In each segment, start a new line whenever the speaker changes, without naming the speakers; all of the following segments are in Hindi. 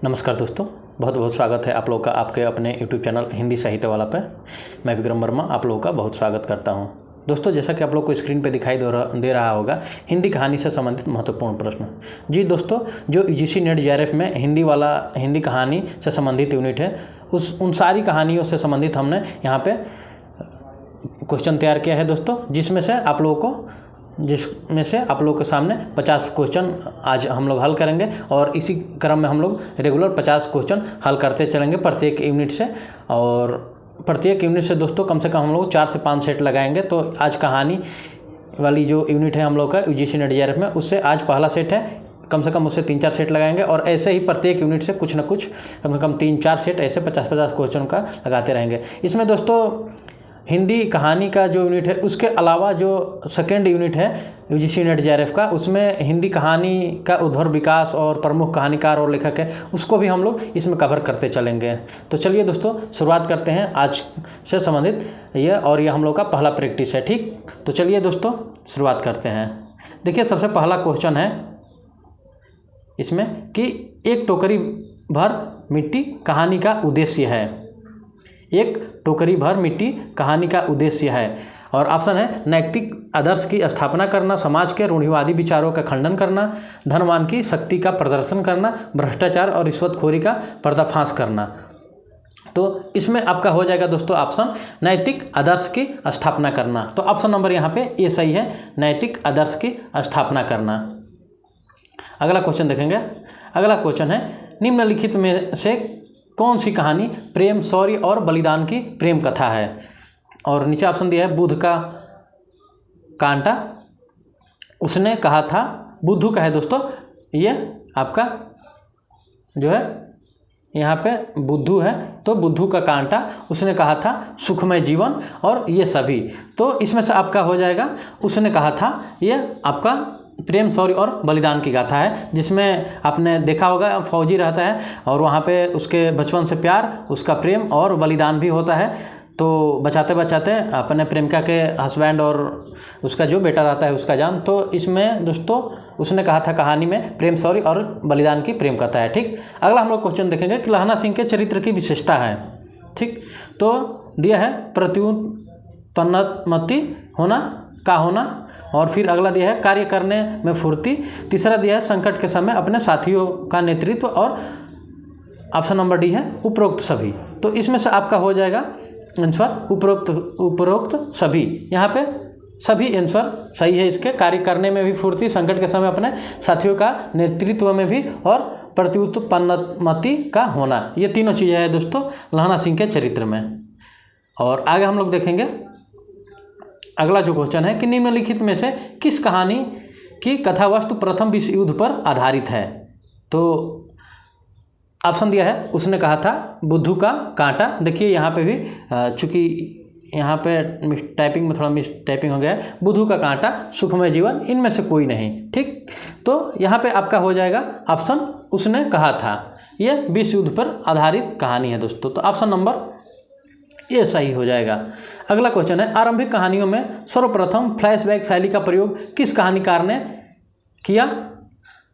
नमस्कार दोस्तों, बहुत बहुत स्वागत है आप लोगों का आपके अपने YouTube चैनल हिंदी साहित्य वाला पे। मैं विक्रम वर्मा आप लोगों का बहुत स्वागत करता हूं। दोस्तों, जैसा कि आप लोग को स्क्रीन पे दिखाई दे रहा होगा, हिंदी कहानी से संबंधित महत्वपूर्ण प्रश्न। जी दोस्तों, जो UGC नेट JRF में हिंदी कहानी से संबंधित यूनिट है, उन सारी कहानियों से संबंधित हमने यहाँ पे क्वेश्चन तैयार किया है दोस्तों, जिसमें से आप लोगों के सामने 50 क्वेश्चन आज हम लोग हल करेंगे और इसी क्रम में हम लोग रेगुलर 50 क्वेश्चन हल करते चलेंगे प्रत्येक यूनिट से। और प्रत्येक यूनिट से दोस्तों कम से कम हम लोग 4 से 5 सेट लगाएंगे। तो आज कहानी वाली जो यूनिट है हम लोग का UGC नेट JRF में, उससे आज पहला सेट है, कम से कम उससे 3-4 सेट लगाएंगे और ऐसे ही प्रत्येक यूनिट से कुछ ना कुछ कम से कम 3-4 सेट ऐसे 50-50 क्वेश्चन का लगाते रहेंगे। इसमें दोस्तों हिंदी कहानी का जो यूनिट है, उसके अलावा जो सेकेंड यूनिट है UGC नेट JRF का, उसमें हिंदी कहानी का उद्भव विकास और प्रमुख कहानीकार और लेखक है, उसको भी हम लोग इसमें कवर करते चलेंगे। तो चलिए दोस्तों शुरुआत करते हैं आज से संबंधित ये हम लोग का पहला प्रैक्टिस है। ठीक, तो चलिए दोस्तों शुरुआत करते हैं। देखिए, सबसे पहला क्वेश्चन है इसमें कि एक टोकरी भर मिट्टी कहानी का उद्देश्य है। एक टोकरी भर मिट्टी कहानी का उद्देश्य है और ऑप्शन है नैतिक आदर्श की स्थापना करना, समाज के रूढ़िवादी विचारों का खंडन करना, धनवान की शक्ति का प्रदर्शन करना, भ्रष्टाचार और रिश्वतखोरी का पर्दाफाश करना। तो इसमें आपका हो जाएगा दोस्तों ऑप्शन नैतिक आदर्श की स्थापना करना। तो ऑप्शन नंबर यहाँ पे ये सही है, नैतिक आदर्श की स्थापना करना। अगला क्वेश्चन देखेंगे। अगला क्वेश्चन है निम्नलिखित में से कौन सी कहानी प्रेम, शौर्य और बलिदान की प्रेम कथा है। और नीचे ऑप्शन दिया है बुद्ध का कांटा उसने कहा था, बुद्धू का है दोस्तों, ये आपका जो है यहाँ पे बुद्धू है, तो बुद्धू का कांटा उसने कहा था, सुखमय जीवन और ये सभी। तो इसमें से आपका हो जाएगा उसने कहा था, ये आपका प्रेम, शौर्य और बलिदान की गाथा है, जिसमें आपने देखा होगा फौजी रहता है और वहाँ पे उसके बचपन से प्यार, उसका प्रेम और बलिदान भी होता है। तो बचाते बचाते अपने प्रेमिका के हस्बैंड और उसका जो बेटा रहता है उसका जान। तो इसमें दोस्तों उसने कहा था कहानी में प्रेम, शौर्य और बलिदान की प्रेम कथा है। ठीक, अगला हम लोग क्वेश्चन देखेंगे कि लहना सिंह के चरित्र की विशेषता है। ठीक, तो दिया है प्रत्युत्पन्नमति होना, और फिर अगला दिया है कार्य करने में फुर्ती, तीसरा दिया है संकट के समय अपने साथियों का नेतृत्व, और ऑप्शन नंबर डी है उपरोक्त सभी। तो इसमें से आपका हो जाएगा आंसर उपरोक्त सभी। यहाँ पे सभी आंसर सही है इसके, कार्य करने में भी फुर्ती, संकट के समय अपने साथियों का नेतृत्व में भी, और प्रत्युत्पन्नमति का होना, ये तीनों चीज़ें हैं दोस्तों लहना सिंह के चरित्र में। और आगे हम लोग देखेंगे अगला जो क्वेश्चन है कि निम्नलिखित में से किस कहानी की कथावस्तु प्रथम विश्व युद्ध पर आधारित है। तो ऑप्शन दिया है उसने कहा था बुद्धू का कांटा। देखिए यहाँ पे भी चूँकि यहाँ पे टाइपिंग में थोड़ा मिस टाइपिंग हो गया है, बुद्धू का कांटा, सुखमय जीवन, इनमें से कोई नहीं। ठीक, तो यहाँ पे आपका हो जाएगा ऑप्शन उसने कहा था, ये विश्व युद्ध पर आधारित कहानी है दोस्तों। तो ऑप्शन नंबर ये सही हो जाएगा। अगला क्वेश्चन है आरंभिक कहानियों में सर्वप्रथम फ्लैशबैक शैली का प्रयोग किस कहानीकार ने किया।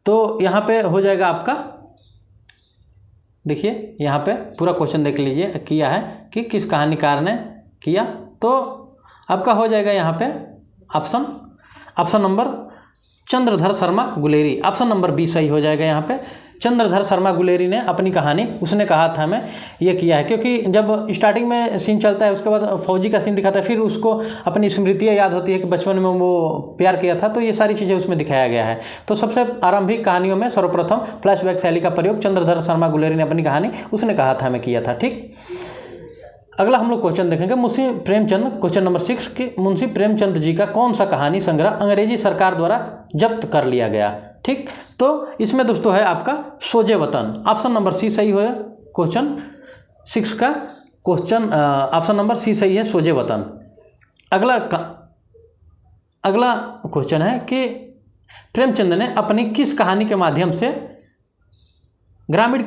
तो यहाँ पे हो जाएगा आपका, देखिए यहाँ पे पूरा क्वेश्चन देख लीजिए, किया है कि किस कहानीकार ने किया। तो आपका हो जाएगा यहाँ पे option number Chandradhar Sharma Guleri. Option number B सही हो जाएगा। यहाँ पे चंद्रधर शर्मा गुलेरी ने अपनी कहानी उसने कहा था मैं ये किया है, क्योंकि जब स्टार्टिंग में सीन चलता है उसके बाद फौजी का सीन दिखाता है, फिर उसको अपनी स्मृतियाँ याद होती है कि बचपन में वो प्यार किया था, तो ये सारी चीज़ें उसमें दिखाया गया है। तो सबसे आरंभिक कहानियों में सर्वप्रथम फ्लैशबैक शैली का प्रयोग चंद्रधर शर्मा गुलेरी ने अपनी कहानी उसने कहा था मैं किया था। ठीक, अगला हम लोग क्वेश्चन देखेंगे मुंशी प्रेमचंद, क्वेश्चन नंबर 6 कि मुंशी प्रेमचंद जी का कौन सा कहानी संग्रह अंग्रेजी सरकार द्वारा जब्त कर लिया गया। ठीक, तो इसमें दोस्तों है आपका सोजे वतन। ऑप्शन नंबर सी सही है, क्वेश्चन 6 का क्वेश्चन ऑप्शन नंबर सी सही है, सोजे वतन। अगला क्वेश्चन है कि प्रेमचंद ने अपनी किस कहानी के माध्यम से ग्रामीण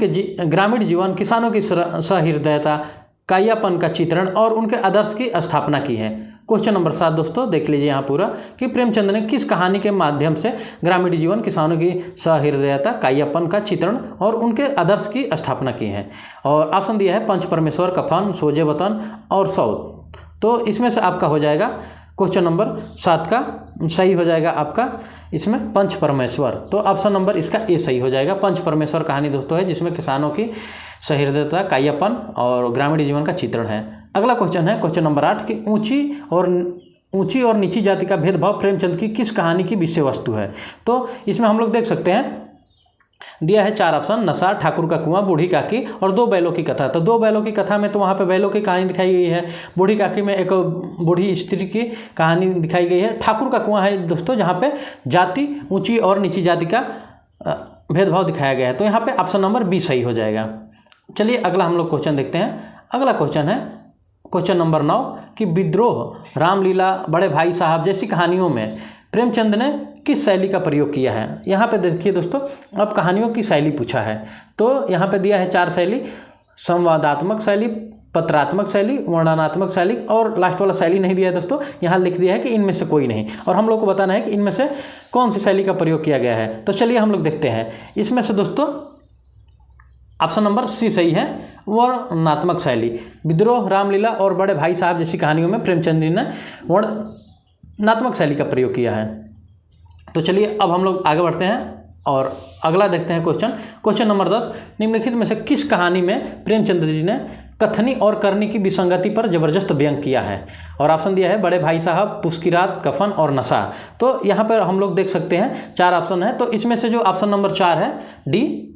जीवन, किसानों की सहृदयता, कायापन का चित्रण और उनके आदर्श की स्थापना की है। क्वेश्चन नंबर 7 दोस्तों देख लीजिए यहाँ पूरा कि प्रेमचंद ने किस कहानी के माध्यम से ग्रामीण जीवन, किसानों की सहृदयता, कायापन का चित्रण और उनके आदर्श की स्थापना की है। और ऑप्शन दिया है पंच परमेश्वर, कफन, सोजे वतन और सौत। तो इसमें से आपका हो जाएगा क्वेश्चन नंबर 7 का सही हो जाएगा आपका इसमें पंच परमेश्वर। तो ऑप्शन नंबर इसका ए सही हो जाएगा। पंच परमेश्वर कहानी दोस्तों है जिसमें किसानों की सहृदयता, कायापन और ग्रामीण जीवन का चित्रण है। अगला क्वेश्चन है क्वेश्चन नंबर 8 कि ऊंची और नीची जाति का भेदभाव प्रेमचंद की किस कहानी की विषय वस्तु है। तो इसमें हम लोग देख सकते हैं दिया है 4 ऑप्शन, नशा, ठाकुर का कुआं, बूढ़ी काकी और 2 बैलों की कथा। तो 2 बैलों की कथा में तो वहाँ पे बैलों की कहानी दिखाई गई है, बूढ़ी काकी में एक बूढ़ी स्त्री की कहानी दिखाई गई है, ठाकुर का कुआं है दोस्तों जहाँ पे जाति, ऊंची और नीची जाति का भेदभाव दिखाया गया है। तो यहाँ पे ऑप्शन नंबर बी सही हो जाएगा। चलिए अगला हम लोग क्वेश्चन देखते हैं। अगला क्वेश्चन है क्वेश्चन नंबर 9 कि विद्रोह, रामलीला, बड़े भाई साहब जैसी कहानियों में प्रेमचंद ने किस शैली का प्रयोग किया है। यहाँ पे देखिए दोस्तों, अब कहानियों की शैली पूछा है तो यहाँ पे दिया है 4 शैली, संवादात्मक शैली, पत्रात्मक शैली, वर्णनात्मक शैली और लास्ट वाला शैली नहीं दिया है दोस्तों। यहाँ लिख दिया है कि इनमें से कोई नहीं, और हम लोग को बताना है कि इनमें से कौन सी शैली का प्रयोग किया गया है। तो चलिए हम लोग देखते हैं। इसमें से दोस्तों ऑप्शन नंबर सी सही है, वर्णनात्मक शैली। विद्रोह, रामलीला और बड़े भाई साहब जैसी कहानियों में प्रेमचंद जी ने वर्णनात्मक शैली का प्रयोग किया है। तो चलिए अब हम लोग आगे बढ़ते हैं और अगला देखते हैं क्वेश्चन नंबर 10, निम्नलिखित में से किस कहानी में प्रेमचंद जी ने कथनी और करनी की विसंगति पर जबरदस्त व्यंग किया है। और ऑप्शन दिया है बड़े भाई साहब, पुस की रात, कफन और नशा। तो यहाँ पर हम लोग देख सकते हैं 4 ऑप्शन है, तो इसमें से जो ऑप्शन नंबर 4 है डी,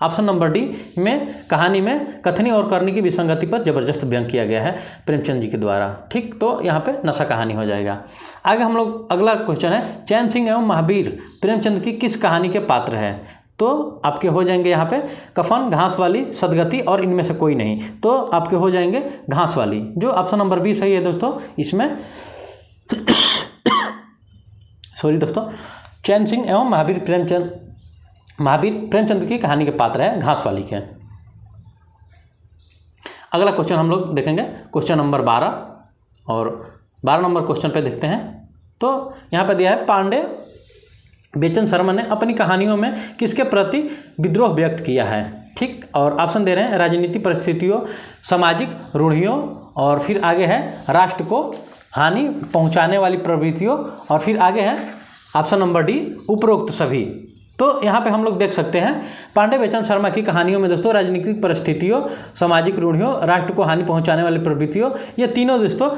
ऑप्शन नंबर डी में कहानी में कथनी और करनी की विसंगति पर जबरदस्त व्यंग किया गया है प्रेमचंद जी के द्वारा। ठीक, तो यहाँ पे नशा कहानी हो जाएगा। आगे हम लोग अगला क्वेश्चन है, चैन सिंह एवं महावीर प्रेमचंद की किस कहानी के पात्र हैं। तो आपके हो जाएंगे यहाँ पे कफन, घास वाली, सदगति और इनमें से कोई नहीं। तो आपके हो जाएंगे घास वाली, जो ऑप्शन नंबर बी सही है दोस्तों। इसमें सॉरी दोस्तों, चैन सिंह एवं महावीर प्रेमचंद की कहानी के पात्र है घास वाली के। अगला क्वेश्चन हम लोग देखेंगे क्वेश्चन नंबर 12, और 12 नंबर क्वेश्चन पे देखते हैं। तो यहाँ पे दिया है पांडे बेचन शर्मा ने अपनी कहानियों में किसके प्रति विद्रोह व्यक्त किया है। ठीक, और ऑप्शन दे रहे हैं राजनीति परिस्थितियों, सामाजिक रूढ़ियों, और फिर आगे है राष्ट्र को हानि पहुंचाने वाली प्रवृत्तियों, और फिर आगे है ऑप्शन नंबर डी उपरोक्त सभी। तो यहाँ पे हम लोग देख सकते हैं पांडे बेचन शर्मा की कहानियों में दोस्तों राजनीतिक परिस्थितियों, सामाजिक रूढ़ियों, राष्ट्र को हानि पहुंचाने वाली प्रवृत्तियों, ये तीनों दोस्तों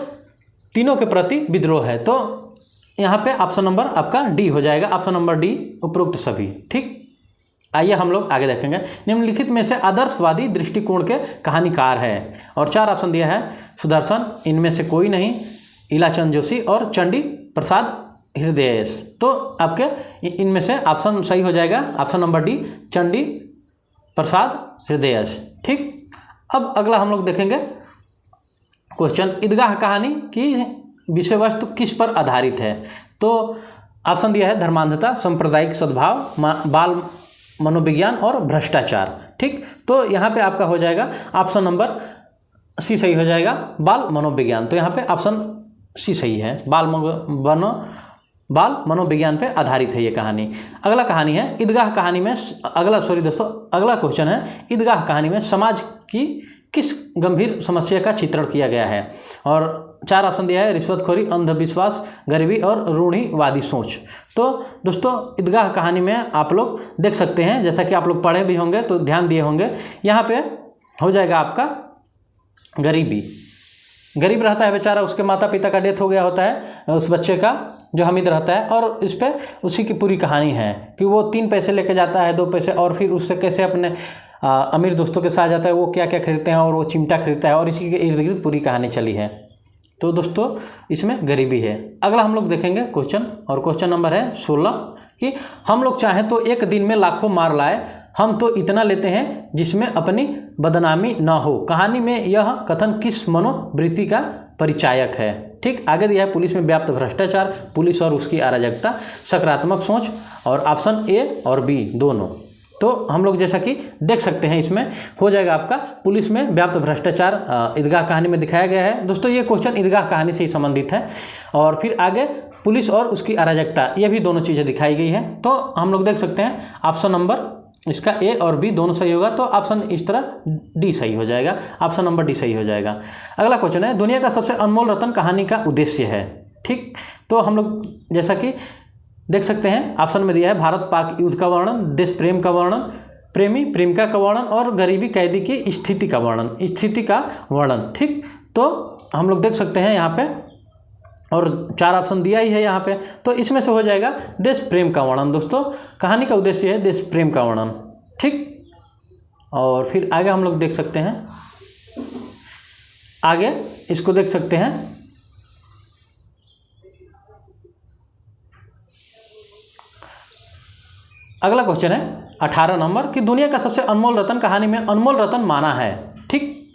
तीनों के प्रति विद्रोह है। तो यहाँ पे ऑप्शन नंबर आपका डी हो जाएगा, ऑप्शन नंबर डी उपरोक्त सभी। ठीक, आइए हम लोग आगे देखेंगे। निम्नलिखित में से आदर्शवादी दृष्टिकोण के कहानीकार है, और 4 ऑप्शन दिया है सुदर्शन, इनमें से कोई नहीं, इलाचंद जोशी और चंडी प्रसाद हृदयेश। तो आपके इनमें से ऑप्शन सही हो जाएगा, ऑप्शन नंबर डी चंडी प्रसाद हृदयेश। ठीक, अब अगला हम लोग देखेंगे क्वेश्चन, ईदगाह कहानी की विषय वस्तु किस पर आधारित है। तो ऑप्शन दिया है धर्मांधता, सांप्रदायिक सद्भाव, बाल मनोविज्ञान और भ्रष्टाचार। ठीक, तो यहाँ पे आपका हो जाएगा ऑप्शन नंबर सी सही हो जाएगा, बाल मनोविज्ञान। तो यहाँ पे ऑप्शन सी सही है, बाल मनोविज्ञान पे आधारित है ये कहानी। अगला कहानी है ईदगाह कहानी में, अगला क्वेश्चन है ईदगाह कहानी में समाज की किस गंभीर समस्या का चित्रण किया गया है। और 4 ऑप्शन दिया है रिश्वतखोरी, अंधविश्वास, गरीबी और रूढ़िवादी सोच। तो दोस्तों ईदगाह कहानी में आप लोग देख सकते हैं, जैसा कि आप लोग पढ़े भी होंगे तो ध्यान दिए होंगे, यहाँ पे हो जाएगा आपका गरीबी। गरीब रहता है बेचारा, उसके माता पिता का डेथ हो गया होता है, उस बच्चे का जो हमीद रहता है, और इस पर उसी की पूरी कहानी है कि वो 3 पैसे लेके जाता है, 2 पैसे, और फिर उससे कैसे अपने अमीर दोस्तों के साथ जाता है, वो क्या क्या खरीदते हैं, और वो चिमटा खरीदता है, और इसी के इर्द गिर्द पूरी कहानी चली है। तो दोस्तों इसमें गरीबी है। अगला हम लोग देखेंगे क्वेश्चन, और क्वेश्चन नंबर है 16 कि हम लोग चाहें तो एक दिन में लाखों मार लाए, हम तो इतना लेते हैं जिसमें अपनी बदनामी ना हो। कहानी में यह कथन किस मनोवृत्ति का परिचायक है। ठीक, आगे दिया है पुलिस में व्याप्त भ्रष्टाचार, पुलिस और उसकी अराजकता, सकारात्मक सोच, और ऑप्शन ए और बी दोनों। तो हम लोग जैसा कि देख सकते हैं इसमें हो जाएगा आपका पुलिस में व्याप्त भ्रष्टाचार ईदगाह कहानी में दिखाया गया है। दोस्तों ये क्वेश्चन ईदगाह कहानी से ही संबंधित है। और फिर आगे पुलिस और उसकी अराजकता, ये भी दोनों चीज़ें दिखाई गई है। तो हम लोग देख सकते हैं ऑप्शन नंबर इसका ए और बी दोनों सही होगा, तो ऑप्शन इस तरह डी सही हो जाएगा, ऑप्शन नंबर डी सही हो जाएगा। अगला क्वेश्चन है दुनिया का सबसे अनमोल रत्न कहानी का उद्देश्य है। ठीक, तो हम लोग जैसा कि देख सकते हैं ऑप्शन में दिया है भारत पाक युद्ध का वर्णन, देश प्रेम का वर्णन, प्रेमी प्रेमिका का वर्णन और गरीबी कैदी की स्थिति का वर्णन। ठीक, तो हम लोग देख सकते हैं यहाँ पे और 4 ऑप्शन दिया ही है यहाँ पे, तो इसमें से हो जाएगा देश प्रेम का वर्णन। दोस्तों कहानी का उद्देश्य है देश प्रेम का वर्णन। ठीक, और फिर आगे हम लोग देख सकते हैं, आगे इसको देख सकते हैं अगला क्वेश्चन है 18 नंबर कि दुनिया का सबसे अनमोल रत्न कहानी में अनमोल रत्न माना है। ठीक,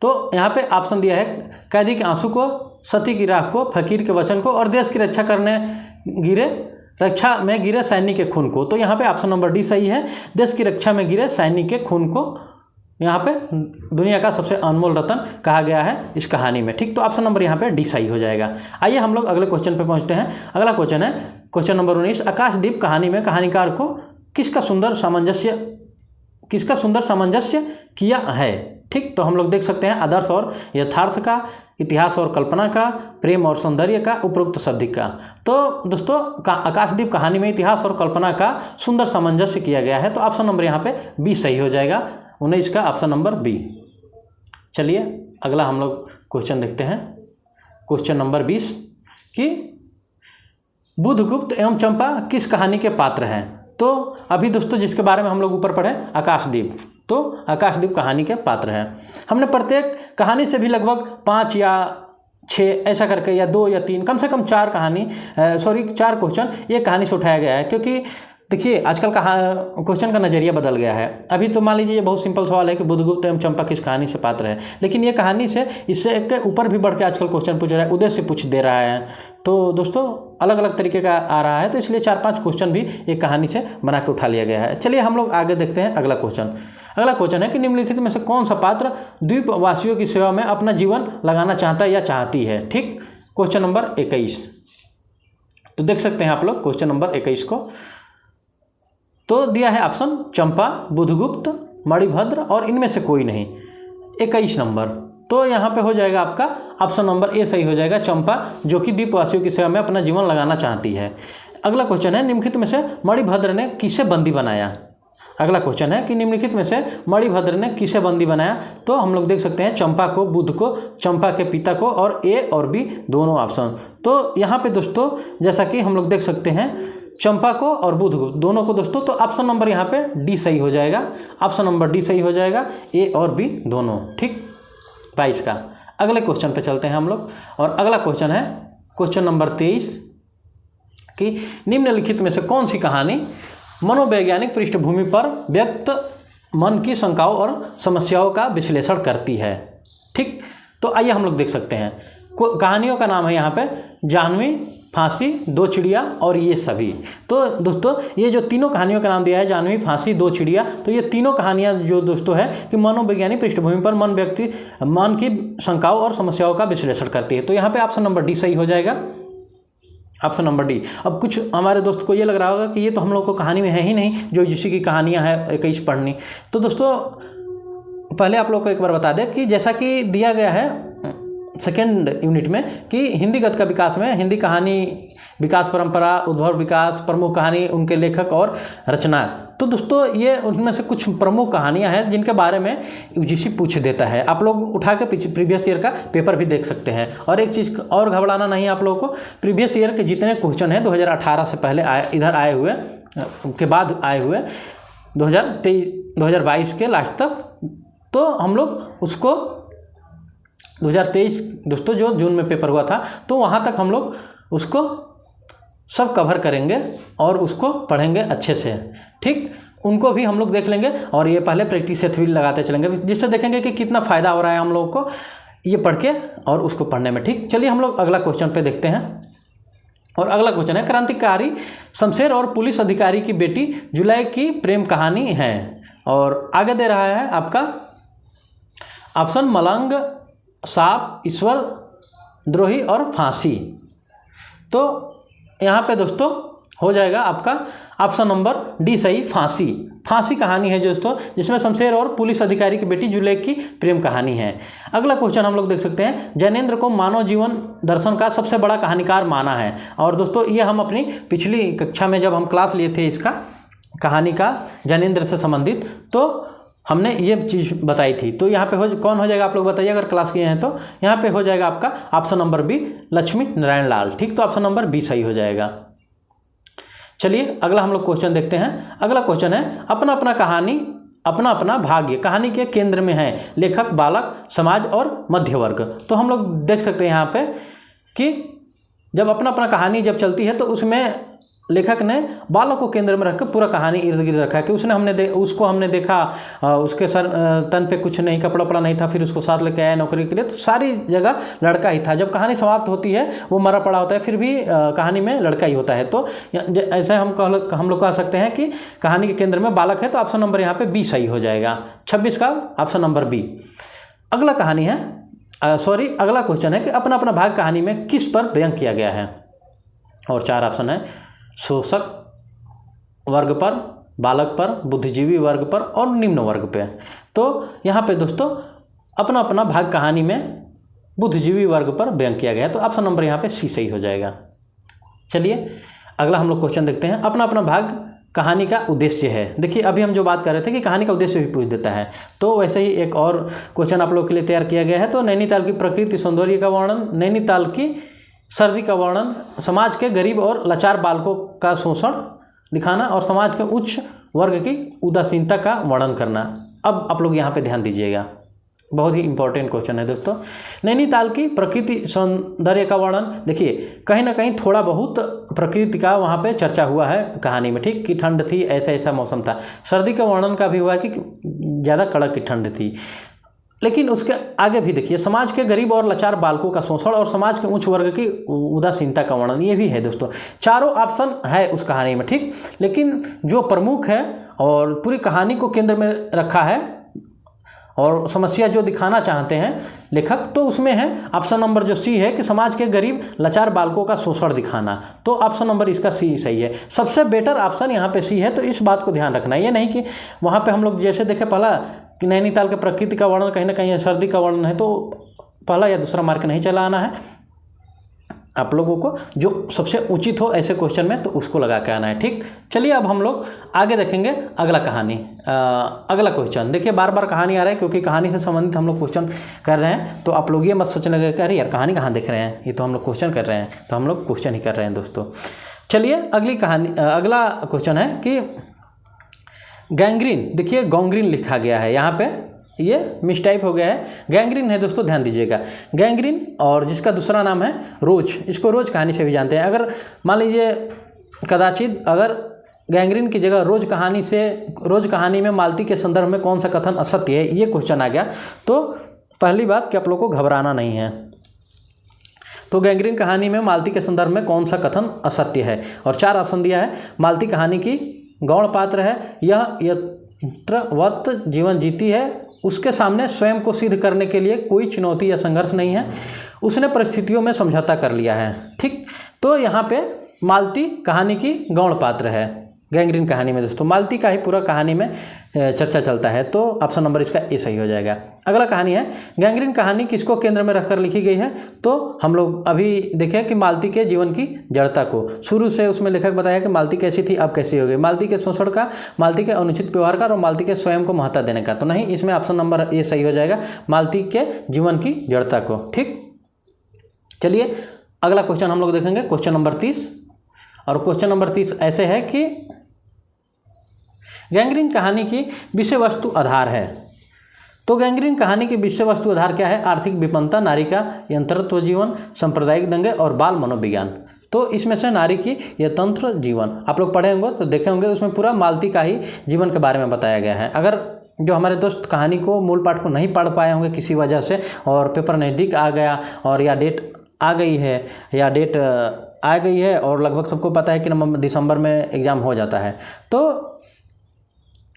तो यहाँ पे ऑप्शन दिया है कैदी के आंसू को, सती की राख को, फकीर के वचन को और देश की रक्षा में गिरे सैनिक के खून को। तो यहाँ पे ऑप्शन नंबर डी सही है, देश की रक्षा में गिरे सैनिक के खून को यहाँ पे दुनिया का सबसे अनमोल रत्न कहा गया है इस कहानी में। ठीक, तो ऑप्शन नंबर यहाँ पे डी सही हो जाएगा। आइए हम लोग अगले क्वेश्चन पे पहुँचते हैं। अगला क्वेश्चन है क्वेश्चन नंबर 19 आकाशदीप कहानी में कहानीकार को किसका सुंदर सामंजस्य किया है। ठीक, तो हम लोग देख सकते हैं आदर्श और यथार्थ का, इतिहास और कल्पना का, प्रेम और सौंदर्य का, उपरोक्त शब्द का। तो दोस्तों आकाशदीप कहानी में इतिहास और कल्पना का सुंदर सामंजस्य किया गया है, तो ऑप्शन नंबर यहाँ पे बी सही हो जाएगा, 19 का ऑप्शन नंबर बी। चलिए अगला हम लोग क्वेश्चन देखते हैं, क्वेश्चन नंबर 20 कि बुधगुप्त एवं चंपा किस कहानी के पात्र हैं। तो अभी दोस्तों जिसके बारे में हम लोग ऊपर पढ़े आकाशदीप, तो आकाशदीप कहानी के पात्र हैं। हमने प्रत्येक कहानी से भी लगभग 5 या 6 ऐसा करके या 2 या 3 कम से कम 4 क्वेश्चन ये कहानी से उठाया गया है, क्योंकि देखिए आजकल का क्वेश्चन का नज़रिया बदल गया है। अभी तो मान लीजिए ये बहुत सिंपल सवाल है कि बुधगुप्त एवं चंपा किस कहानी से पात्र है, लेकिन ये कहानी से इससे एक ऊपर भी बढ़ के आजकल क्वेश्चन पूछ रहा है, उद्देश्य पूछ दे रहा है। तो दोस्तों अलग अलग तरीके का आ रहा है, तो इसलिए 4-5 क्वेश्चन भी एक कहानी से बना के उठा लिया गया है। चलिए हम लोग आगे देखते हैं अगला क्वेश्चन। अगला क्वेश्चन है कि निम्नलिखित में से कौन सा पात्र द्वीपवासियों की सेवा में अपना जीवन लगाना चाहता है या चाहती है। ठीक, क्वेश्चन नंबर 21। तो देख सकते हैं आप लोग क्वेश्चन नंबर 21 को, तो दिया है ऑप्शन चंपा, बुधगुप्त, मणिभद्र और इनमें से कोई नहीं, 21 नंबर। तो यहाँ पे हो जाएगा आपका ऑप्शन नंबर ए सही हो जाएगा, चंपा, जो कि द्वीपवासियों की सेवा में अपना जीवन लगाना चाहती है। अगला क्वेश्चन है निम्नलिखित में से मणिभद्र ने किसे बंदी बनाया। अगला क्वेश्चन है कि निम्नलिखित में से मणिभद्र ने किसे बंदी बनाया। तो हम लोग देख सकते हैं चंपा को, बुध को, चंपा के पिता को और ए और बी दोनों ऑप्शन। तो यहाँ पे दोस्तों जैसा कि हम लोग देख सकते हैं चंपा को और बुध को दोनों को दोस्तों, तो ऑप्शन नंबर यहाँ पे डी सही हो जाएगा, ऑप्शन नंबर डी सही हो जाएगा, ए और बी दोनों। ठीक, 22 का। अगले क्वेश्चन पे चलते हैं हम लोग, और अगला क्वेश्चन है क्वेश्चन नंबर 23 कि निम्नलिखित में से कौन सी कहानी मनोवैज्ञानिक पृष्ठभूमि पर व्यक्त मन की शंकाओं और समस्याओं का विश्लेषण करती है। ठीक, तो आइए हम लोग देख सकते हैं कहानियों का नाम है यहाँ पे जाह्नवी, फांसी, 2 चिड़िया और ये सभी। तो दोस्तों ये जो तीनों कहानियों का नाम दिया है जाह्नवी, फांसी, 2 चिड़िया, तो ये तीनों कहानियाँ जो दोस्तों है कि मनोवैज्ञानिक पृष्ठभूमि पर मन की शंकाओं और समस्याओं का विश्लेषण करती है। तो यहाँ पे ऑप्शन नंबर डी सही हो जाएगा, ऑप्शन नंबर डी। अब कुछ हमारे दोस्त को ये लग रहा होगा कि ये तो हम लोग को कहानी में है ही नहीं, जो जिसी की कहानियाँ हैं 21 पढ़नी। तो दोस्तों पहले आप लोग को एक बार बता दें कि जैसा कि दिया गया है सेकेंड यूनिट में कि हिंदी गद्य का विकास में हिंदी कहानी विकास परंपरा, उद्भव विकास, प्रमुख कहानी, उनके लेखक और रचना। तो दोस्तों ये उनमें से कुछ प्रमुख कहानियां हैं जिनके बारे में यूजीसी पूछ देता है। आप लोग उठा के प्रीवियस ईयर का पेपर भी देख सकते हैं। और एक चीज़ और घबराना नहीं आप लोगों को, प्रीवियस ईयर के जितने क्वेश्चन हैं 2018 से पहले इधर आए हुए के बाद आए हुए 2022 के लास्ट तक, तो हम लोग उसको 2023 दोस्तों जो जून में पेपर हुआ था, तो वहाँ तक हम लोग उसको सब कवर करेंगे और उसको पढ़ेंगे अच्छे से। ठीक, उनको भी हम लोग देख लेंगे और ये पहले प्रैक्टिस सेट भी लगाते चलेंगे, जिससे देखेंगे कि कितना फ़ायदा हो रहा है हम लोगों को ये पढ़ के और उसको पढ़ने में। ठीक, चलिए हम लोग अगला क्वेश्चन पे देखते हैं। और अगला क्वेश्चन है, क्रांतिकारी शमशेर और पुलिस अधिकारी की बेटी जुलाई की प्रेम कहानी है। और आगे दे रहा है आपका ऑप्शन मलंग, सांप, ईश्वर द्रोही और फांसी। तो यहाँ पे दोस्तों हो जाएगा आपका ऑप्शन नंबर डी सही, फांसी। फांसी कहानी है दोस्तों, जिसमें शमशेर और पुलिस अधिकारी की बेटी जुलाई की प्रेम कहानी है। अगला क्वेश्चन हम लोग देख सकते हैं, जैनेन्द्र को मानव जीवन दर्शन का सबसे बड़ा कहानीकार माना है। और दोस्तों ये हम अपनी पिछली कक्षा में जब हम क्लास लिए थे इसका कहानी का जैनेन्द्र से संबंधित, तो हमने ये चीज़ बताई थी। तो यहाँ पे कौन हो जाएगा आप लोग बताइए, अगर क्लास किए हैं तो। यहाँ पे हो जाएगा आपका option number B, Lakshmi Narayan Lal. ठीक, तो ऑप्शन नंबर बी सही हो जाएगा। चलिए अगला हम लोग क्वेश्चन देखते हैं। अगला क्वेश्चन है, अपना अपना कहानी अपना अपना भाग्य कहानी के केंद्र में है लेखक, बालक, समाज और मध्य वर्ग। तो हम लोग देख सकते हैं यहाँ पे कि जब अपना अपना कहानी जब चलती है तो उसमें लेखक ने बालक को केंद्र में रखकर पूरा कहानी इर्द गिर्द रखा है कि उसको हमने देखा, उसके सर तन पे कुछ नहीं, कपड़ा उपड़ा नहीं था, फिर उसको साथ लेके आया नौकरी के लिए, तो सारी जगह लड़का ही था। जब कहानी समाप्त होती है वो मरा पड़ा होता है, फिर भी कहानी में लड़का ही होता है। तो ऐसे हम लोग कह सकते हैं कि कहानी के केंद्र में बालक है। तो ऑप्शन नंबर यहाँ पे बी सही हो जाएगा, 26 का ऑप्शन नंबर बी। अगला कहानी है अगला क्वेश्चन है कि अपना अपना भाग कहानी में किस पर व्यंग किया गया है। और 4 ऑप्शन है, शोषक वर्ग पर, बालक पर, बुद्धिजीवी वर्ग पर और निम्न वर्ग पे। तो यहाँ पे दोस्तों अपना अपना भाग कहानी में बुद्धिजीवी वर्ग पर व्यंग किया गया है। तो ऑप्शन नंबर यहाँ पे सी सही हो जाएगा। चलिए अगला हम लोग क्वेश्चन देखते हैं, अपना अपना भाग कहानी का उद्देश्य है। देखिए अभी हम जो बात कर रहे थे कि कहानी का उद्देश्य भी पूछ देता है, तो वैसे ही एक और क्वेश्चन आप लोग के लिए तैयार किया गया है। तो नैनीताल की प्रकृति सौंदर्य का वर्णन, नैनीताल की सर्दी का वर्णन, समाज के गरीब और लाचार बालकों का शोषण दिखाना और समाज के उच्च वर्ग की उदासीनता का वर्णन करना। अब आप लोग यहाँ पे ध्यान दीजिएगा, बहुत ही इंपॉर्टेंट क्वेश्चन है दोस्तों। नैनीताल की प्रकृति सौंदर्य का वर्णन, देखिए कहीं ना कहीं थोड़ा बहुत प्रकृति का वहाँ पे चर्चा हुआ है कहानी में, ठीक, कि ठंड थी, ऐसा ऐसा मौसम था। सर्दी का वर्णन का भी हुआ है कि ज़्यादा कड़क की ठंड थी। लेकिन उसके आगे भी देखिए, समाज के गरीब और लाचार बालकों का शोषण और समाज के उच्च वर्ग की उदासीनता का वर्णन, ये भी है दोस्तों। चारों ऑप्शन है उस कहानी में, ठीक। लेकिन जो प्रमुख है और पूरी कहानी को केंद्र में रखा है और समस्या जो दिखाना चाहते हैं लेखक, तो उसमें है ऑप्शन नंबर जो सी है कि समाज के गरीब लाचार बालकों का शोषण दिखाना। तो ऑप्शन नंबर इसका सी सही है। सबसे बेटर ऑप्शन यहाँ पे सी है। तो इस बात को ध्यान रखना, ये नहीं कि वहाँ पे हम लोग जैसे देखे पहला कि नैनीताल के प्रकृति का वर्णन कहीं ना कहीं सर्दी का वर्णन है, तो पहला या दूसरा मार्क नहीं चला आना है आप लोगों को। जो सबसे उचित हो ऐसे क्वेश्चन में तो उसको लगा के आना है, ठीक। चलिए अब हम लोग आगे देखेंगे अगला कहानी। अगला क्वेश्चन देखिए, बार बार कहानी आ रहा है क्योंकि कहानी से संबंधित हम लोग क्वेश्चन कर रहे हैं। तो आप लोग ये मत सोचने लगे कि अरे यार कहानी कहाँ देख रहे हैं, ये तो हम लोग क्वेश्चन कर रहे हैं। तो हम लोग क्वेश्चन ही कर रहे हैं दोस्तों। चलिए अगला क्वेश्चन है कि गैंग्रीन, देखिए गैंग्रीन लिखा गया है यहाँ पे, ये मिसटाइप हो गया है, गैंग्रीन है दोस्तों, ध्यान दीजिएगा। गैंग्रीन और जिसका दूसरा नाम है रोज, इसको रोज कहानी से भी जानते हैं। अगर मान लीजिए कदाचित अगर गैंग्रीन की जगह रोज कहानी में मालती के संदर्भ में कौन सा कथन असत्य है, ये क्वेश्चन आ गया, तो पहली बात कि आप लोग को घबराना नहीं है। तो गैंग्रीन कहानी में मालती के संदर्भ में कौन सा कथन असत्य है। और 4 ऑप्शन दिया है, मालती कहानी की गौण पात्र है, यह यंत्रवत जीवन जीती है, उसके सामने स्वयं को सिद्ध करने के लिए कोई चुनौती या संघर्ष नहीं है, उसने परिस्थितियों में समझौता कर लिया है, ठीक। तो यहाँ पे मालती कहानी की गौण पात्र है गैंग्रीन कहानी में दोस्तों, मालती का ही पूरा कहानी में चर्चा चलता है। तो ऑप्शन नंबर इसका ए सही हो जाएगा। अगला कहानी है, गैंग्रीन कहानी किसको केंद्र में रखकर लिखी गई है। तो हम लोग अभी देखें कि मालती के जीवन की जड़ता को, शुरू से उसमें लेखक बताया कि मालती कैसी थी, अब कैसी हो गई, मालती के शोषण का, मालती के अनुचित व्यवहार का और मालती के स्वयं को महत्ता देने का। तो नहीं, इसमें ऑप्शन नंबर ए सही हो जाएगा, मालती के जीवन की जड़ता को, ठीक। चलिए अगला क्वेश्चन हम लोग देखेंगे, क्वेश्चन नंबर 30। और क्वेश्चन नंबर 30 ऐसे है कि गैंग्रीन कहानी की विषय वस्तु आधार है। तो गैंग्रीन कहानी की विषय वस्तु आधार क्या है। आर्थिक विपन्नता, नारी का यंत्रत्व जीवन, सांप्रदायिक दंगे और बाल मनोविज्ञान। तो इसमें से नारी की यंत्रत्व जीवन आप लोग पढ़े होंगे तो देखे होंगे, उसमें पूरा मालती का ही जीवन के बारे में बताया गया है। अगर जो हमारे दोस्त कहानी को मूल पाठ को नहीं पढ़ पाए होंगे किसी वजह से और पेपर नज़दीक आ गया और या डेट आ गई है या डेट आ गई है और लगभग सबको पता है कि नवंबर दिसंबर में एग्ज़ाम हो जाता है। तो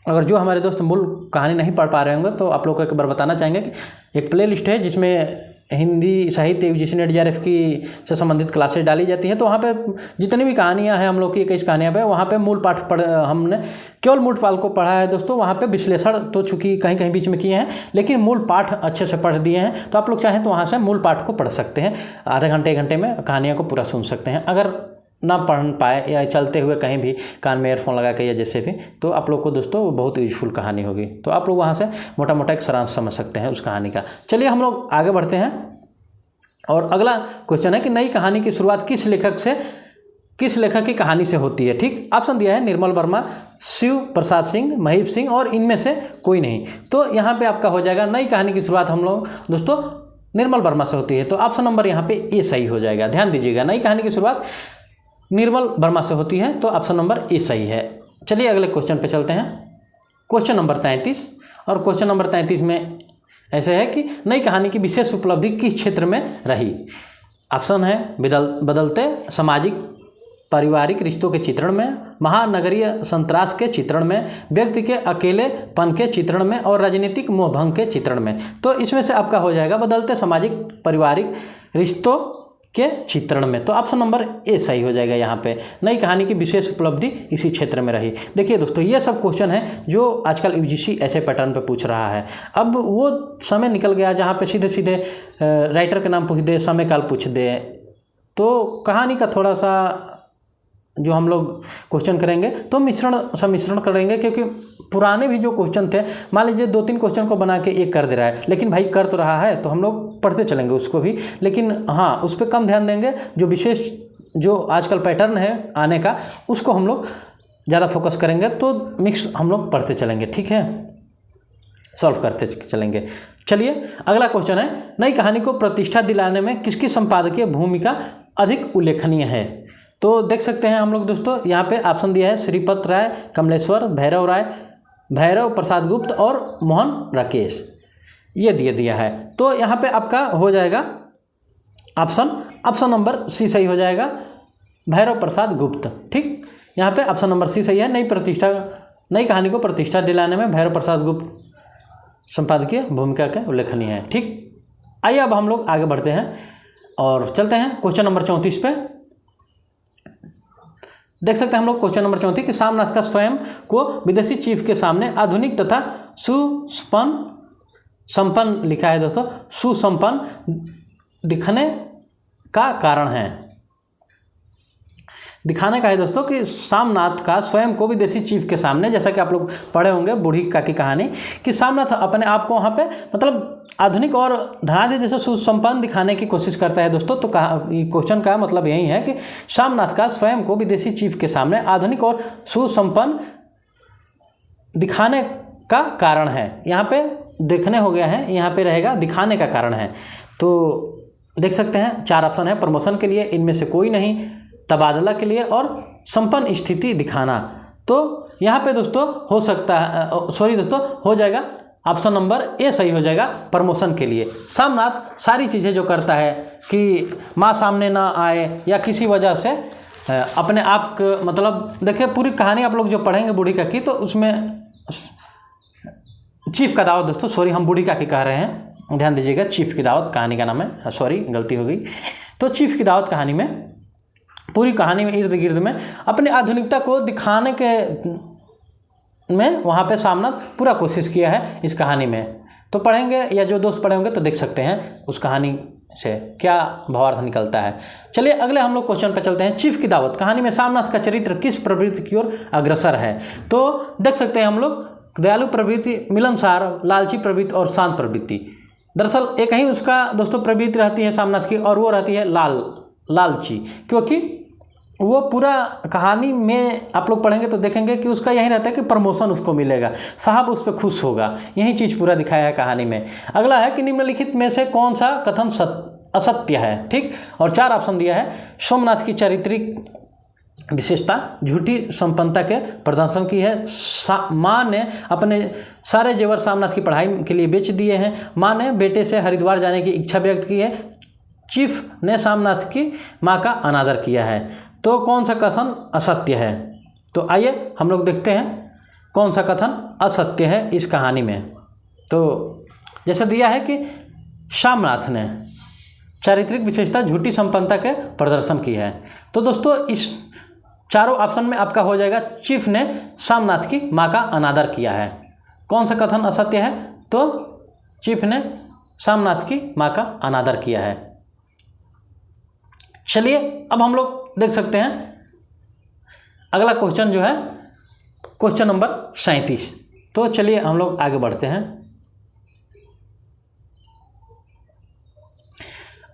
अगर जो हमारे दोस्त मूल कहानी नहीं पढ़ पा रहे होंगे तो आप लोग को एक बार बताना चाहेंगे कि एक प्ले लिस्ट है जिसमें हिंदी साहित्य यूजीसी नेट जेआरएफ की से संबंधित क्लासेस डाली जाती हैं। तो वहाँ पे जितनी भी कहानियाँ हैं हम लोग की 21 कहानियाँ पे, वहाँ पे मूल पाठ पढ़ हमने केवल मूल पाठ को पढ़ा है दोस्तों। वहाँ पे विश्लेषण तो चूँकि कहीं कहीं बीच में किए हैं, लेकिन मूल पाठ अच्छे से पढ़ दिए हैं। तो आप लोग चाहें तो वहाँ से मूल पाठ को पढ़ सकते हैं, आधे घंटे 1 घंटे में कहानियों को पूरा सुन सकते हैं। अगर ना पढ़ पाए या चलते हुए कहीं भी कान में ईयरफोन लगा के या जैसे भी, तो आप लोग को दोस्तों बहुत यूजफुल कहानी होगी। तो आप लोग वहाँ से मोटा मोटा एक सारांश समझ सकते हैं उस कहानी का। चलिए हम लोग आगे बढ़ते हैं और अगला क्वेश्चन है कि नई कहानी की शुरुआत किस लेखक की कहानी से होती है। ठीक, ऑप्शन दिया है निर्मल वर्मा, शिव प्रसाद सिंह, महीप सिंह और इनमें से कोई नहीं। तो यहाँ पे आपका हो जाएगा नई कहानी की शुरुआत हम लोग दोस्तों निर्मल वर्मा से होती है। तो ऑप्शन नंबर यहाँ पे ए सही हो जाएगा। ध्यान दीजिएगा, नई कहानी की शुरुआत निर्मल वर्मा से होती है, तो ऑप्शन नंबर ए सही है। चलिए अगले क्वेश्चन पे चलते हैं, क्वेश्चन नंबर 33। और क्वेश्चन नंबर 33 में ऐसे है कि नई कहानी की विशेष उपलब्धि किस क्षेत्र में रही। ऑप्शन है बदलते सामाजिक पारिवारिक रिश्तों के चित्रण में, महानगरीय संत्रास के चित्रण में, व्यक्ति के अकेलेपन के चित्रण में और राजनीतिक मोहभंग के चित्रण में। तो इसमें से आपका हो जाएगा बदलते सामाजिक पारिवारिक रिश्तों के चित्रण में। तो ऑप्शन नंबर ए सही हो जाएगा। यहाँ पे नई कहानी की विशेष उपलब्धि इसी क्षेत्र में रही। देखिए दोस्तों, ये सब क्वेश्चन है जो आजकल यूजीसी ऐसे पैटर्न पे पूछ रहा है। अब वो समय निकल गया जहाँ पे सीधे सीधे राइटर के नाम पूछ दे, समय काल पूछ दे। तो कहानी का थोड़ा सा जो हम लोग क्वेश्चन करेंगे तो सम्मिश्रण करेंगे, क्योंकि पुराने भी जो क्वेश्चन थे, मान लीजिए 2-3 क्वेश्चन को बना के एक कर दे रहा है, लेकिन भाई कर तो रहा है तो हम लोग पढ़ते चलेंगे उसको भी, लेकिन हाँ उस पर कम ध्यान देंगे। जो विशेष जो आजकल पैटर्न है आने का, उसको हम लोग ज़्यादा फोकस करेंगे। तो मिक्स हम लोग पढ़ते चलेंगे, ठीक है, सॉल्व करते चलेंगे। चलिए अगला क्वेश्चन है, नई कहानी को प्रतिष्ठा दिलाने में किसकी संपादकीय भूमिका अधिक उल्लेखनीय है। तो देख सकते हैं हम लोग दोस्तों, यहाँ पे ऑप्शन दिया है श्रीपत राय, कमलेश्वर, भैरव राय, भैरव प्रसाद गुप्त और मोहन राकेश, ये दिया है। तो यहाँ पे आपका हो जाएगा ऑप्शन नंबर सी सही हो जाएगा, भैरव प्रसाद गुप्त। ठीक, यहाँ पे ऑप्शन नंबर सी सही है। नई कहानी को प्रतिष्ठा दिलाने में भैरव प्रसाद गुप्त संपादकीय भूमिका के उल्लेखनीय है। ठीक, आइए अब हम लोग आगे बढ़ते हैं और चलते हैं क्वेश्चन नंबर 34 पे। देख सकते हैं हम लोग क्वेश्चन नंबर 34 कि सामनाथ का स्वयं को विदेशी चीफ के सामने आधुनिक तथा सुसंपन्न लिखा है दोस्तों, सुसंपन्न दिखने का कारण है। दिखाने का है दोस्तों कि सामनाथ का स्वयं को विदेशी चीफ के सामने, जैसा कि आप लोग पढ़े होंगे बूढ़ी का की कहानी, कि सामनाथ अपने आप को वहाँ पे मतलब आधुनिक और धनाढ्य जैसे सुसंपन्न दिखाने की कोशिश करता है दोस्तों। तो क्वेश्चन का मतलब यही है कि सामनाथ का स्वयं को विदेशी चीफ के सामने आधुनिक और सुसंपन्न दिखाने का कारण है। यहाँ पे देखने हो गया है, यहाँ पे रहेगा दिखाने का कारण है। तो देख सकते हैं 4 ऑप्शन है, प्रमोशन के लिए, इनमें से कोई नहीं, तबादला के लिए और संपन्न स्थिति दिखाना। तो यहाँ पे दोस्तों हो सकता है, सॉरी दोस्तों, हो जाएगा ऑप्शन नंबर ए सही हो जाएगा, प्रमोशन के लिए। सामनाथ सारी चीज़ें जो करता है कि माँ सामने ना आए या किसी वजह से अपने आप को, मतलब देखिए पूरी कहानी आप लोग जो पढ़ेंगे बूढ़ी का की, तो उसमें चीफ का दावत दोस्तों, सॉरी हम बूढ़ी का की कह रहे हैं, ध्यान दीजिएगा, चीफ की दावत कहानी का नाम है, सॉरी गलती हो गई। तो चीफ की दावत कहानी में, पूरी कहानी में इर्द गिर्द में अपनी आधुनिकता को दिखाने के में वहाँ पे सामनाथ पूरा कोशिश किया है इस कहानी में। तो पढ़ेंगे या जो दोस्त पढ़े होंगे तो देख सकते हैं उस कहानी से क्या भावार्थ निकलता है। चलिए अगले हम लोग क्वेश्चन पे चलते हैं। चीफ की दावत कहानी में सामनाथ का चरित्र किस प्रवृत्ति की ओर अग्रसर है। तो देख सकते हैं हम लोग दयालु प्रवृत्ति, मिलनसार, लालची प्रवृत्ति और शांत प्रवृत्ति। दरअसल एक ही उसका दोस्तों प्रवृत्ति रहती है सामनाथ की, और वो रहती है लालची, क्योंकि वो पूरा कहानी में आप लोग पढ़ेंगे तो देखेंगे कि उसका यही रहता है कि प्रमोशन उसको मिलेगा, साहब उस पर खुश होगा, यही चीज़ पूरा दिखाया है कहानी में। अगला है कि निम्नलिखित में से कौन सा कथन असत्य है। ठीक, और 4 ऑप्शन दिया है। सोमनाथ की चारित्रिक विशेषता, झूठी संपन्नता के प्रदर्शन की है, माँ ने अपने सारे जेवर सामनाथ की पढ़ाई के लिए बेच दिए हैं, माँ ने बेटे से हरिद्वार जाने की इच्छा व्यक्त की है, चीफ ने सामनाथ की माँ का अनादर किया है। तो कौन सा कथन असत्य है? तो आइए हम लोग देखते हैं कौन सा कथन असत्य है इस कहानी में। तो जैसे दिया है कि सामनाथ ने चारित्रिक विशेषता झूठी संपन्नता के प्रदर्शन की है। तो दोस्तों इस चारों ऑप्शन में आपका हो जाएगा चीफ ने सामनाथ की माँ का अनादर किया है। कौन सा कथन असत्य है? तो चीफ ने सामनाथ की माँ का अनादर किया है। चलिए अब हम लोग देख सकते हैं अगला क्वेश्चन जो है क्वेश्चन नंबर 37। तो चलिए हम लोग आगे बढ़ते हैं।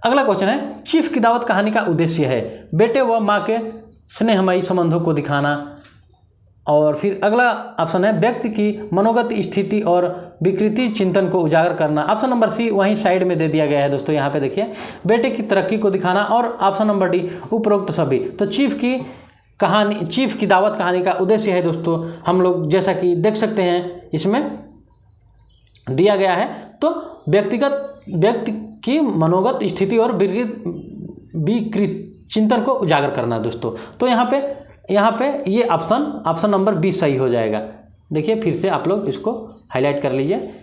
अगला क्वेश्चन है चीफ की दावत कहानी का उद्देश्य है बेटे व माँ के स्नेहमयी संबंधों को दिखाना। और फिर अगला ऑप्शन है व्यक्ति की मनोगत स्थिति और विकृति चिंतन को उजागर करना। ऑप्शन नंबर सी वहीं साइड में दे दिया गया है दोस्तों, यहाँ पे देखिए, बेटे की तरक्की को दिखाना। और ऑप्शन नंबर डी उपरोक्त सभी। तो चीफ की दावत कहानी का उद्देश्य है दोस्तों, हम लोग जैसा कि देख सकते हैं इसमें दिया गया है, तो व्यक्ति की मनोगत स्थिति और विकृत चिंतन को उजागर करना दोस्तों। तो यहाँ पे ये ऑप्शन नंबर 20 सही हो जाएगा। देखिए फिर से आप लोग इसको हाईलाइट कर लीजिए,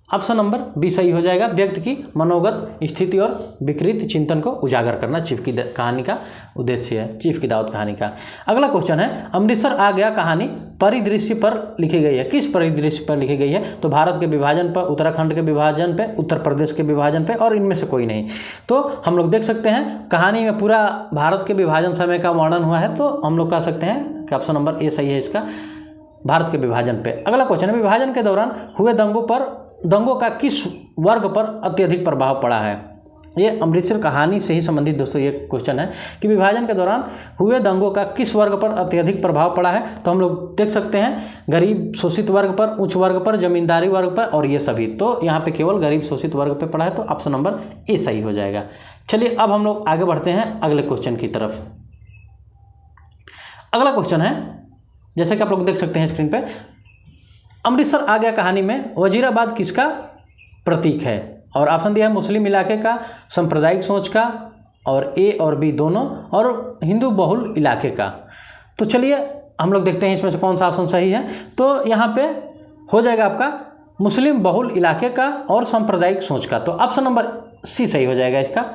ऑप्शन नंबर 20 सही हो जाएगा। व्यक्ति की मनोगत स्थिति और विकृत चिंतन को उजागर करना चीफ की कहानी का उद्देश्य है, चीफ की दावत कहानी का। अगला क्वेश्चन है अमृतसर आ गया कहानी परिदृश्य पर लिखी गई है। किस परिदृश्य पर लिखी गई है? तो भारत के विभाजन पर, उत्तराखंड के विभाजन पे, उत्तर प्रदेश के विभाजन पे, और इनमें से कोई नहीं। तो हम लोग देख सकते हैं कहानी में पूरा भारत के विभाजन समय का वर्णन हुआ है। तो हम लोग कह सकते हैं कि ऑप्शन नंबर ए सही है इसका, भारत के विभाजन पे। अगला क्वेश्चन है विभाजन के दौरान हुए दंगों का किस वर्ग पर अत्यधिक प्रभाव पड़ा है? ये अमृतसर कहानी से ही संबंधित दोस्तों ये क्वेश्चन है कि विभाजन के दौरान हुए दंगों का किस वर्ग पर अत्यधिक प्रभाव पड़ा है। तो हम लोग देख सकते हैं गरीब शोषित वर्ग पर, उच्च वर्ग पर, जमींदारी वर्ग पर, और ये सभी। तो यहाँ पे केवल गरीब शोषित वर्ग पे पड़ा है, तो ऑप्शन नंबर ए सही हो जाएगा। चलिए अब हम लोग आगे बढ़ते हैं अगले क्वेश्चन की तरफ। अगला क्वेश्चन है जैसे कि आप लोग देख सकते हैं स्क्रीन पे, अमृतसर आ गया कहानी में वजीराबाद किसका प्रतीक है? और ऑप्शन दिया है मुस्लिम इलाके का, सांप्रदायिक सोच का, और ए और बी दोनों, और हिंदू बहुल इलाके का। तो चलिए हम लोग देखते हैं इसमें से कौन सा ऑप्शन सही है। तो यहाँ पे हो जाएगा आपका मुस्लिम बहुल इलाके का और सांप्रदायिक सोच का। तो ऑप्शन नंबर सी सही हो जाएगा इसका,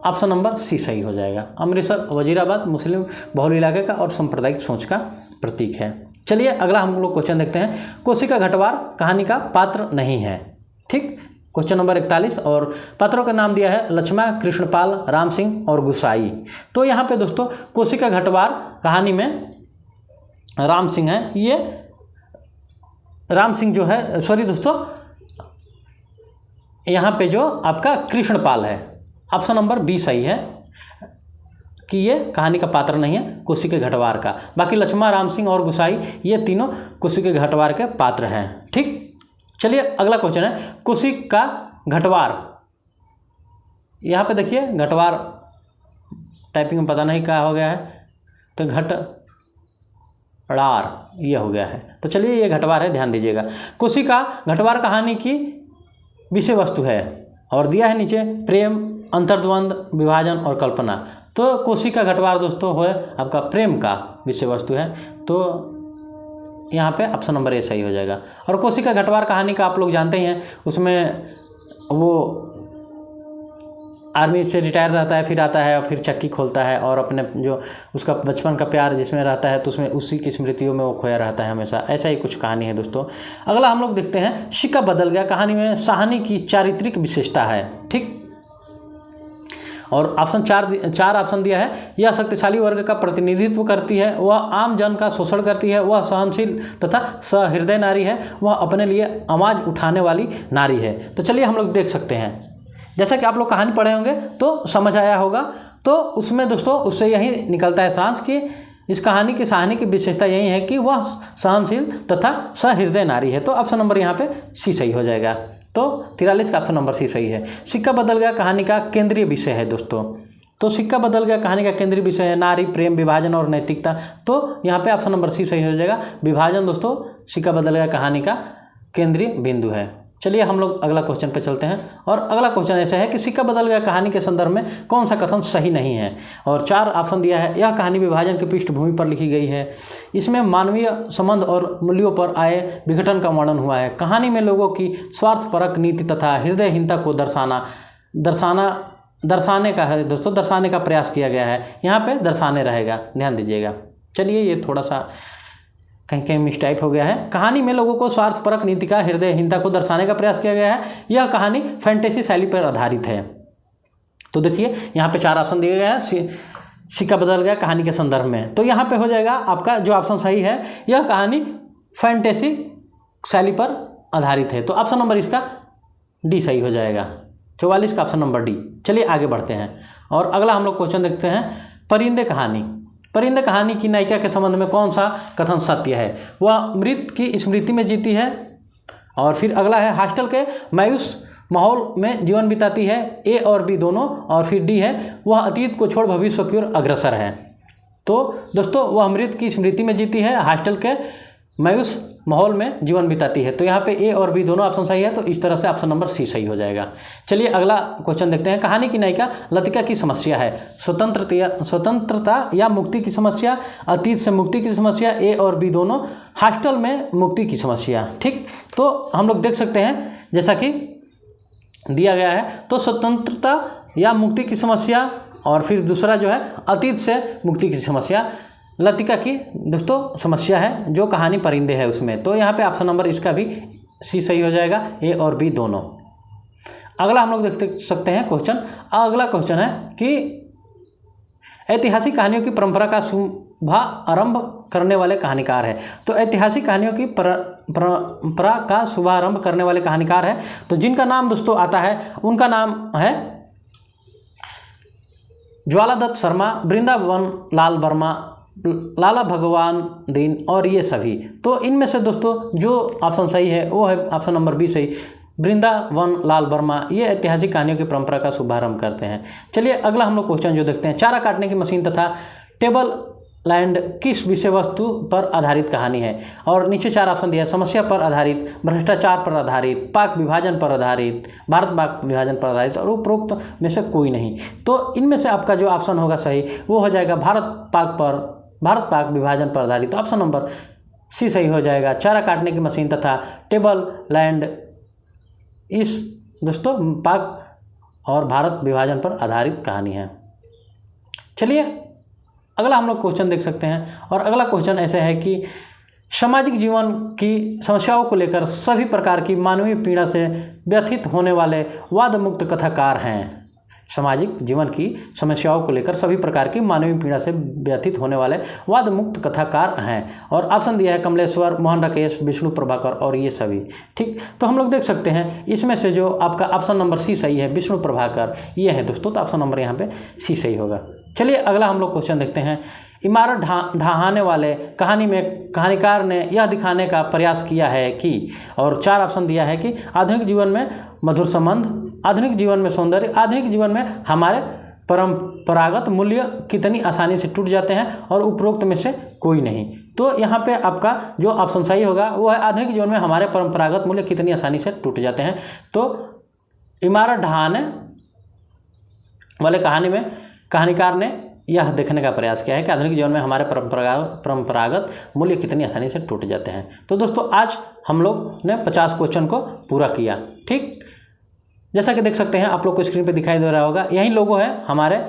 ऑप्शन नंबर सी सही हो जाएगा। अमृतसर वजीराबाद मुस्लिम बहुल इलाके का और सांप्रदायिक सोच का प्रतीक है। चलिए अगला हम लोग क्वेश्चन देखते हैं। कोशिका घटवार कहानी का पात्र नहीं है, ठीक, क्वेश्चन नंबर 41। और पात्रों का नाम दिया है लक्ष्मण, कृष्णपाल, राम सिंह और गुसाई। तो यहाँ पे दोस्तों कोशिका घटवार कहानी में राम सिंह है, ये राम सिंह जो है, सॉरी दोस्तों, यहाँ पे जो आपका कृष्णपाल है, ऑप्शन नंबर बी सही है कि ये कहानी का पात्र नहीं है कोशिका घटवार का। बाकी लक्ष्मण, राम सिंह और गुसाई ये तीनों कोशिका घटवार के पात्र हैं, ठीक। चलिए अगला क्वेश्चन है कोशिका घटवार। यहाँ पे देखिए घटवार टाइपिंग में पता नहीं क्या हो गया है, तो घटवार ये हो गया है। तो चलिए ये घटवार है, ध्यान दीजिएगा। कोशिका घटवार कहानी की विषय वस्तु है और दिया है नीचे प्रेम, अंतर्द्वंद, विभाजन और कल्पना। तो कोशिका घटवार दोस्तों है आपका प्रेम का विषय वस्तु है, तो यहाँ पे ऑप्शन नंबर ए सही हो जाएगा। और कोशिका घटवार कहानी का आप लोग जानते ही हैं, उसमें वो आर्मी से रिटायर रहता है, फिर आता है और फिर चक्की खोलता है और अपने जो उसका बचपन का प्यार जिसमें रहता है तो उसमें उसी की स्मृतियों में वो खोया रहता है हमेशा। ऐसा ही कुछ कहानी है दोस्तों। अगला हम लोग देखते हैं सिक्का बदल गया कहानी में साहनी की चारित्रिक विशेषता है, ठीक। और ऑप्शन चार ऑप्शन दिया है, यह शक्तिशाली वर्ग का प्रतिनिधित्व करती है, वह आम जन का शोषण करती है, वह सहनशील तथा सहृदय नारी है, वह अपने लिए आवाज़ उठाने वाली नारी है। तो चलिए हम लोग देख सकते हैं, जैसा कि आप लोग कहानी पढ़े होंगे तो समझ आया होगा। तो उसमें दोस्तों उससे यही निकलता है सारांश कि इस कहानी की साहनी की विशेषता यही है कि वह सहनशील तथा सहृदय नारी है। तो ऑप्शन नंबर यहाँ पे सी सही हो जाएगा। तो 43 का ऑप्शन नंबर सी सही है। सिक्का बदल गया कहानी का केंद्रीय विषय है दोस्तों। तो सिक्का बदल गया कहानी का केंद्रीय विषय है नारी, प्रेम, विभाजन और नैतिकता। तो यहाँ पे ऑप्शन नंबर सी सही हो जाएगा, विभाजन दोस्तों सिक्का बदल गया कहानी का केंद्रीय बिंदु है। चलिए हम लोग अगला क्वेश्चन पे चलते हैं। और अगला क्वेश्चन ऐसा है कि सिक्का बदल गया कहानी के संदर्भ में कौन सा कथन सही नहीं है। और 4 ऑप्शन दिया है। यह कहानी विभाजन की पृष्ठभूमि पर लिखी गई है। इसमें मानवीय संबंध और मूल्यों पर आए विघटन का वर्णन हुआ है। कहानी में लोगों की स्वार्थपरक नीति तथा हृदयहीनता को दर्शाने का है दोस्तों, दर्शाने का प्रयास किया गया है। यहाँ पे दर्शाने रहेगा, ध्यान दीजिएगा। चलिए ये थोड़ा सा कहीं कहीं मिसटाइप हो गया है। कहानी में लोगों को स्वार्थपरक नीति का हृदयहीनता को दर्शाने का प्रयास किया गया है। यह कहानी फैंटेसी शैली पर आधारित है। तो देखिए यहाँ पे 4 ऑप्शन दिए गए हैं। सिक्का बदल गया कहानी के संदर्भ में, तो यहाँ पे हो जाएगा आपका जो ऑप्शन सही है, यह कहानी फैंटेसी शैली पर आधारित है। तो ऑप्शन नंबर इसका डी सही हो जाएगा। 44 का ऑप्शन नंबर डी। चलिए आगे बढ़ते हैं और अगला हम लोग क्वेश्चन देखते हैं। परिंदे कहानी। परिंदे कहानी की नायिका के संबंध में कौन सा कथन सत्य है। वह मृत की स्मृति में जीती है। और फिर अगला है हॉस्टल के मायूस माहौल में जीवन बिताती है, ए और बी दोनों। और फिर डी है वह अतीत को छोड़ भविष्य की ओर अग्रसर है। तो दोस्तों वह मृत की स्मृति में जीती है, हॉस्टल के मायूस माहौल में जीवन बिताती है। तो यहाँ पे ए और बी दोनों ऑप्शन सही है। तो इस तरह से ऑप्शन नंबर सी सही हो जाएगा। चलिए अगला क्वेश्चन देखते हैं। कहानी की नायिका लतिका की समस्या है स्वतंत्रता या मुक्ति की समस्या, अतीत से मुक्ति की समस्या, ए और बी दोनों, हॉस्टल में मुक्ति की समस्या। ठीक, तो हम लोग देख सकते हैं जैसा कि दिया गया है। तो स्वतंत्रता या मुक्ति की समस्या और फिर दूसरा जो है अतीत से मुक्ति की समस्या लतिका की दोस्तों समस्या है, जो कहानी परिंदे है उसमें। तो यहाँ पे ऑप्शन नंबर इसका भी सी सही हो जाएगा, ए और बी दोनों। अगला हम लोग देख सकते हैं क्वेश्चन। अगला क्वेश्चन है कि ऐतिहासिक कहानियों की परंपरा का शुभारंभ करने वाले कहानीकार है। तो ऐतिहासिक कहानियों की परंपरा का शुभारंभ करने वाले कहानीकार है, तो जिनका नाम दोस्तों आता है उनका नाम है ज्वालादत्त शर्मा, वृंदावन लाल वर्मा, लाला भगवान दीन और ये सभी। तो इनमें से दोस्तों जो ऑप्शन सही है वो है ऑप्शन नंबर बी सही, वृंदावन लाल वर्मा। ये ऐतिहासिक कहानियों की परंपरा का शुभारंभ करते हैं। चलिए अगला हम लोग क्वेश्चन जो देखते हैं। चारा काटने की मशीन तथा टेबल लैंड किस विषय वस्तु पर आधारित कहानी है। और नीचे 4 ऑप्शन दिया है। समस्या पर आधारित, भ्रष्टाचार पर आधारित, पाक विभाजन पर आधारित, भारत पाक विभाजन पर आधारित और उपरोक्त में से कोई नहीं। तो इनमें से आपका जो ऑप्शन होगा सही वो हो जाएगा भारत पाक विभाजन पर आधारित। ऑप्शन नंबर सी सही हो जाएगा। चारा काटने की मशीन तथा टेबल लैंड इस दोस्तों पाक और भारत विभाजन पर आधारित कहानी है। चलिए अगला हम लोग क्वेश्चन देख सकते हैं। और अगला क्वेश्चन ऐसे है कि सामाजिक जीवन की समस्याओं को लेकर सभी प्रकार की मानवीय पीड़ा से व्यथित होने वाले वाद मुक्त कथाकार हैं। सामाजिक जीवन की समस्याओं को लेकर सभी प्रकार की मानवीय पीड़ा से व्यथित होने वाले वाद मुक्त कथाकार हैं। और ऑप्शन दिया है कमलेश्वर, मोहन राकेश, विष्णु प्रभाकर और ये सभी। ठीक, तो हम लोग देख सकते हैं इसमें से जो आपका ऑप्शन नंबर सी सही है, विष्णु प्रभाकर ये है दोस्तों। तो ऑप्शन नंबर यहाँ पे सी सही होगा। चलिए अगला हम लोग क्वेश्चन देखते हैं। इमारत ढहाने वाले कहानी में कहानीकार ने यह दिखाने का प्रयास किया है कि, और 4 ऑप्शन दिया है कि आधुनिक जीवन में मधुर संबंध, आधुनिक जीवन में सौंदर्य, आधुनिक जीवन में हमारे परंपरागत मूल्य कितनी आसानी से टूट जाते हैं और उपरोक्त में से कोई नहीं। तो यहाँ पे आपका जो ऑप्शन सही होगा वो है आधुनिक जीवन में हमारे परंपरागत मूल्य कितनी आसानी से टूट जाते हैं। तो इमारत ढहाने वाले कहानी में कहानीकार ने यह देखने का प्रयास किया है कि आधुनिक जीवन में हमारे परंपरागत मूल्य कितनी आसानी से टूट जाते हैं। तो दोस्तों आज हम लोग ने 50 क्वेश्चन को पूरा किया। ठीक, जैसा कि देख सकते हैं आप लोग को स्क्रीन पे दिखाई दे रहा होगा, यही लोगो है हमारे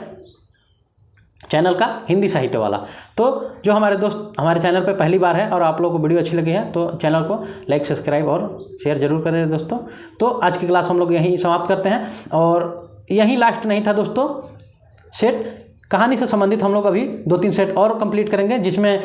चैनल का हिंदी साहित्य वाला। तो जो हमारे दोस्त हमारे चैनल पे पहली बार है और आप लोगों को वीडियो अच्छी लगी है तो चैनल को लाइक, सब्सक्राइब और शेयर जरूर करें दोस्तों। तो आज की क्लास हम लोग यहीं समाप्त करते हैं। और यहीं लास्ट नहीं था दोस्तों, सेट कहानी से संबंधित हम लोग अभी 2-3 सेट और कंप्लीट करेंगे, जिसमें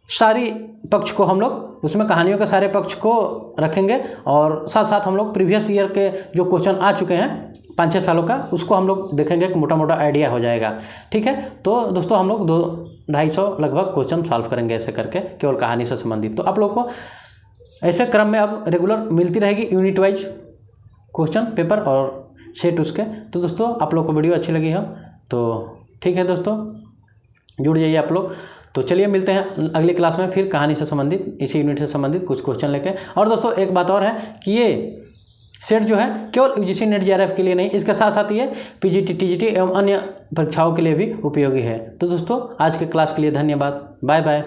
सारी पक्ष को हम लोग उसमें कहानियों के सारे पक्ष को रखेंगे। और साथ साथ हम लोग प्रीवियस ईयर के जो क्वेश्चन आ चुके हैं 5-6 सालों का, उसको हम लोग देखेंगे, एक मोटा मोटा आइडिया हो जाएगा। ठीक है, तो दोस्तों हम लोग 200-250 लगभग क्वेश्चन सॉल्व करेंगे ऐसे करके, केवल कहानी से संबंधित। तो आप लोग को ऐसे क्रम में अब रेगुलर मिलती रहेगी यूनिट वाइज क्वेश्चन पेपर और सेट उसके। तो दोस्तों आप लोग को वीडियो अच्छी लगी हो तो ठीक है दोस्तों, जुड़ जाइए आप लोग। तो चलिए मिलते हैं अगली क्लास में फिर कहानी से संबंधित, इसी यूनिट से संबंधित कुछ क्वेश्चन लेके। और दोस्तों एक बात और है कि ये सेट जो है केवल यूजीसी नेट जेआरएफ के लिए नहीं, इसके साथ साथ ये पीजीटी, टीजीटी एवं अन्य परीक्षाओं के लिए भी उपयोगी है। तो दोस्तों आज के क्लास के लिए धन्यवाद। Bye bye.